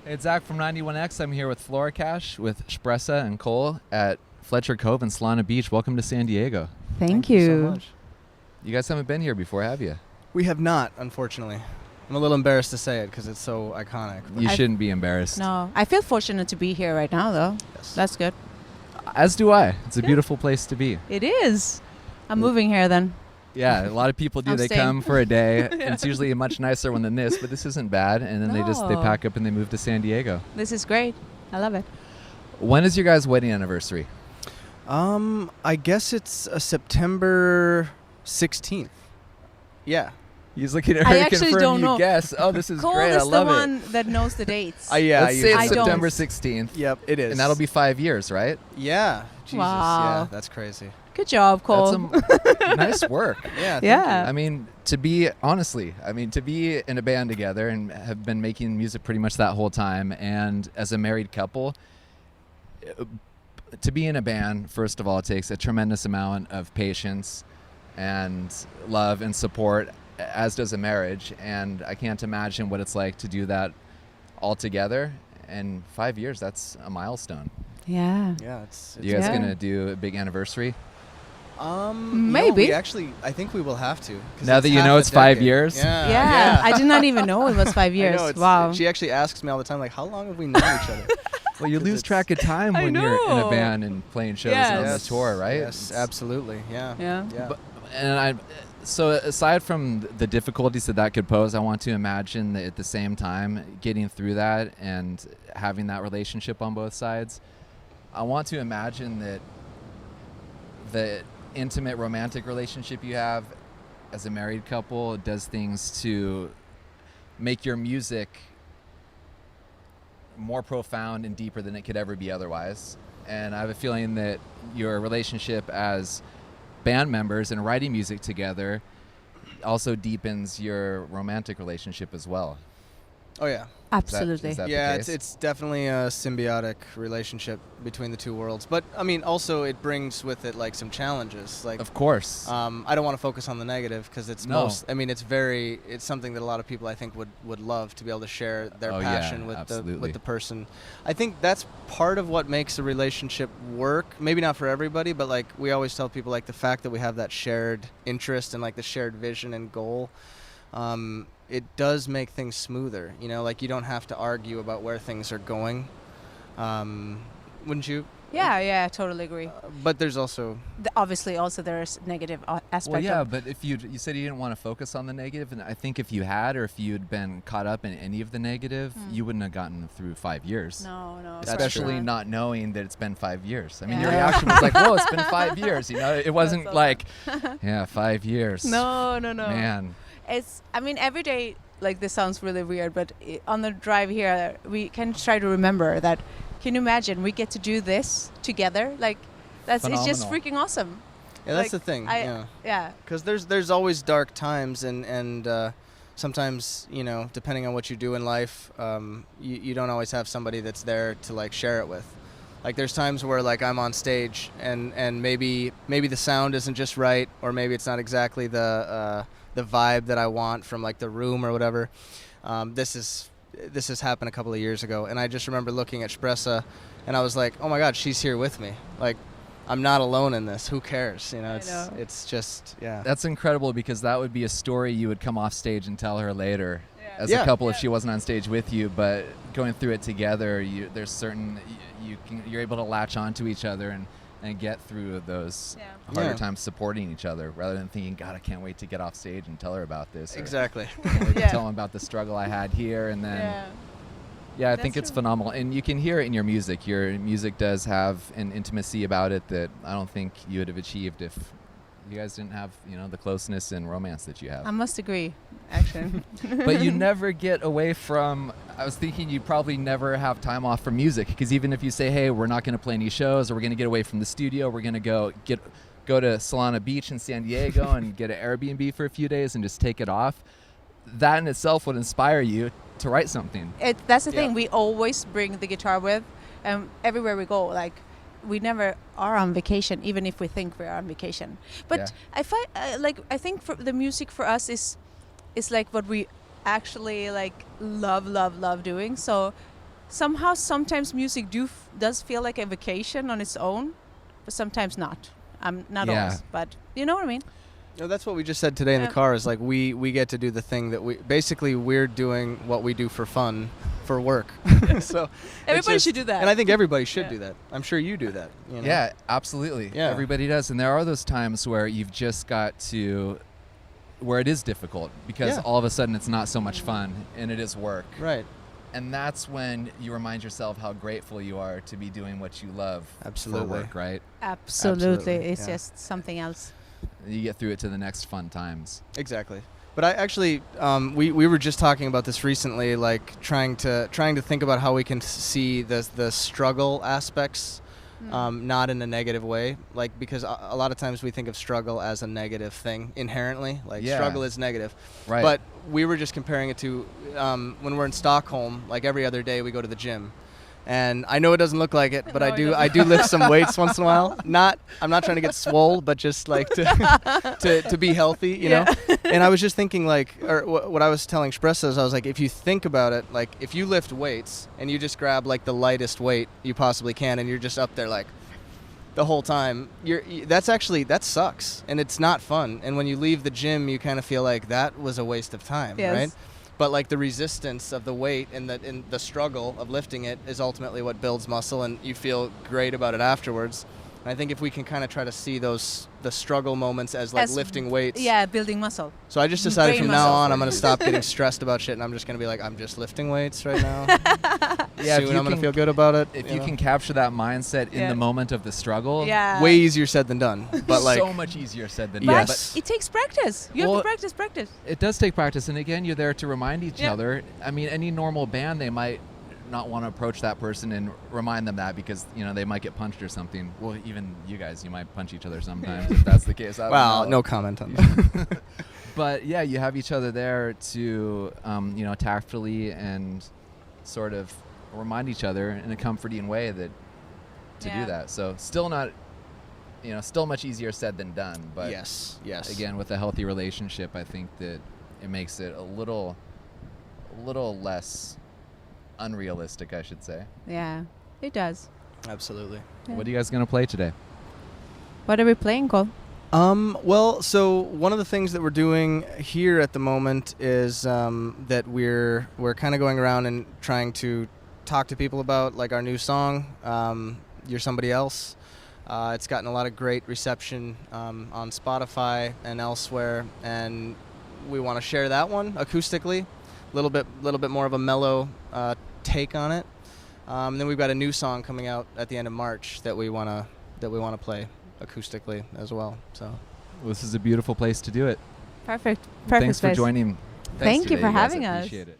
It's Zach from 91X. I'm here with Flora Cash, with Espressa and Cole at Fletcher Cove and Solana Beach. Welcome to San Diego. Thank you so much. You guys haven't been here before, have you? We have not, unfortunately. I'm a little embarrassed to say it because it's so iconic. You shouldn't be embarrassed. No, I feel fortunate to be here right now, though. Yes. That's good. As do I. It's a beautiful place to be. It is. I'm moving here then. Yeah, a lot of people do. I'm They staying. come for a day. And it's usually a much nicer one than this, but this isn't bad. And then they No. pack up and they move to San Diego. This is great. I love it. When is your guys' wedding anniversary? I guess it's September 16th. Yeah. He's looking at I her to actually confirm don't you know. guess. Oh, this is Cole great. I is the love it. one that knows the dates. Yeah. Let's say I it's don't. September 16th. Yep, it is. And that'll be 5 years, right? Yeah. Jesus. Wow. Yeah, that's crazy. Good job, Cole. That's some nice work. Yeah. Yeah. I mean, to be in a band together and have been making music pretty much that whole time, and as a married couple, to be in a band, first of all, it takes a tremendous amount of patience and love and support, as does a marriage. And I can't imagine what it's like to do that all together. And 5 years, that's a milestone. Yeah. Yeah, it's You guys Yeah. gonna do a big anniversary? Maybe. I think we will have to. 'Cause Now it's that you half know a it's 5 decade. years? Yeah. I did not even know it was 5 years. I know, Wow. She actually asks me all the time, like, how long have we known each other? Well, you 'Cause lose it's- track of time I when you're in a know. band and playing shows Yes. and on the tour, right? Yes, absolutely. Yeah. Yeah. Yeah. So aside from the difficulties that could pose, I want to imagine that at the same time, getting through that and having that relationship on both sides, I want to imagine that the intimate romantic relationship you have as a married couple does things to make your music more profound and deeper than it could ever be otherwise. And I have a feeling that your relationship as band members and writing music together also deepens your romantic relationship as well. Oh, yeah. Absolutely. Is that Yeah, the case? it's definitely a symbiotic relationship between the two worlds. But, I mean, also it brings with it, like, some challenges. Like, Of course. I don't want to focus on the negative because it's No. it's something that a lot of people I think would love to be able to share their Oh, yeah, passion with absolutely. the person. I think that's part of what makes a relationship work. Maybe not for everybody, but like we always tell people, like the fact that we have that shared interest and like the shared vision and goal, it does make things smoother. You know, like you don't have to argue about where things are going. Wouldn't you? Yeah, I totally agree. But there's also Obviously, also there's negative aspect. Well, yeah, of but if you said you didn't want to focus on the negative, and I think if you had, or if you'd been caught up in any of the negative, you wouldn't have gotten through 5 years. No, That's Especially true. not knowing that it's been 5 years. I mean, Yeah. your reaction was like, "Whoa, it's been 5 years." You know, it wasn't That's like, "Yeah, 5 years." No. Man. I mean, every day, like this sounds really weird, but on the drive here, we can try to remember that. Can you imagine we get to do this together? Like, it's just Phenomenal. freaking awesome. yeah, that's Like, the thing. Yeah. Because there's always dark times and sometimes, you know, depending on what you do in life, you don't always have somebody that's there to like share it with. Like there's times where like I'm on stage and maybe the sound isn't just right, or maybe it's not exactly the vibe that I want from like the room or whatever. This has happened a couple of years ago, and I just remember looking at Espressa and I was like, oh my God, she's here with me. Like, I'm not alone in this. Who cares? You know, it's just, yeah. That's incredible, because that would be a story you would come off stage and tell her later as Yeah. a couple if she wasn't on stage with you. But going through it together, there's certain you're able to latch onto each other and get through those harder Yeah. times supporting each other, rather than thinking, God, I can't wait to get off stage and tell her about this. Or Exactly. I can't wait to Yeah. tell them about the struggle I had here, and then Yeah. I think That's it's true. phenomenal. And you can hear it in your music. Your music does have an intimacy about it that I don't think you would have achieved if you guys didn't have, the closeness and romance that you have. I must agree, actually. But you never get away from, I was thinking you probably never have time off from music, because even if you say, hey, we're not going to play any shows, or we're going to get away from the studio, we're going to go to Solana Beach in San Diego and get an Airbnb for a few days and just take it off, that in itself would inspire you to write something. That's the thing. Yeah. We always bring the guitar with, everywhere we go. Like, we never are on vacation, even if we think we're on vacation. But Yeah. I think for the music for us is like what we actually like love doing. So somehow sometimes music does feel like a vacation on its own, but sometimes not. Not Yeah. always, but you know what I mean. No, that's what we just said today in the Yeah. car. Is like we get to do the thing that we're doing what we do for fun, for work. So it's Everybody should do that. and I think everybody should Yeah. do that. I'm sure you do that. You know? Yeah, absolutely. Yeah. Everybody does. And there are those times where you've just got to, where it is difficult because Yeah. all of a sudden it's not so much fun and it is work. Right. And that's when you remind yourself how grateful you are to be doing what you love Absolutely. for work, right? Absolutely. Absolutely, It's yeah. just something else. You get through it to the next fun times. Exactly. But I actually, we were just talking about this recently, like trying to think about how we can see the struggle aspects, not in a negative way, like because a lot of times we think of struggle as a negative thing inherently, like Yeah. struggle is negative. Right. But we were just comparing it to when we're in Stockholm, like every other day we go to the gym. And I know it doesn't look like it, but No, I it do. doesn't. I do lift some weights once in a while. I'm not trying to get swole, but just like to be healthy, you know. And I was just thinking, like, or what I was telling Espresso is, I was like, if you think about it, like, if you lift weights and you just grab like the lightest weight you possibly can, and you're just up there like the whole time, that sucks, and it's not fun. And when you leave the gym, you kind of feel like that was a waste of time, Yes. right? But like the resistance of the weight and the struggle of lifting it is ultimately what builds muscle, and you feel great about it afterwards. And I think if we can kind of try to see the struggle moments as like lifting weights. Yeah, building muscle. So I just decided Brain from now muscle. on I'm going to stop getting stressed about shit, and I'm just going to be like, I'm just lifting weights right now. Yeah, if Soon you I'm going to can- feel good about it. If you can capture that mindset in Yeah. the moment of the struggle, Yeah. Way easier said than done. But like, so much easier said than But done. Yes. But it takes practice. You Well, have to practice. it does take practice, and again, you're there to remind each Yeah. other. I mean, any normal band, they might not want to approach that person and remind them that because they might get punched or something. Well, even you guys, you might punch each other sometimes if that's the case. I don't well, know. no comment on that. But yeah, you have each other there to tactfully and sort of remind each other in a comforting way that to Yeah. do that. So still not, still much easier said than done. But yes. again, with a healthy relationship, I think that it makes it a little less unrealistic, I should say. Yeah, it does. Absolutely. Yeah. What are you guys going to play today? What are we playing, Cole? Well, so one of the things that we're doing here at the moment is that we're kind of going around and trying to talk to people about like our new song, You're Somebody Else. It's gotten a lot of great reception on Spotify and elsewhere, and we want to share that one acoustically, a little bit more of a mellow take on it. Then we've got a new song coming out at the end of March that we want to play acoustically as well. So Well, this is a beautiful place to do it. Perfect. Thanks for space. joining. Thank you today, for guys. having I us. appreciate it.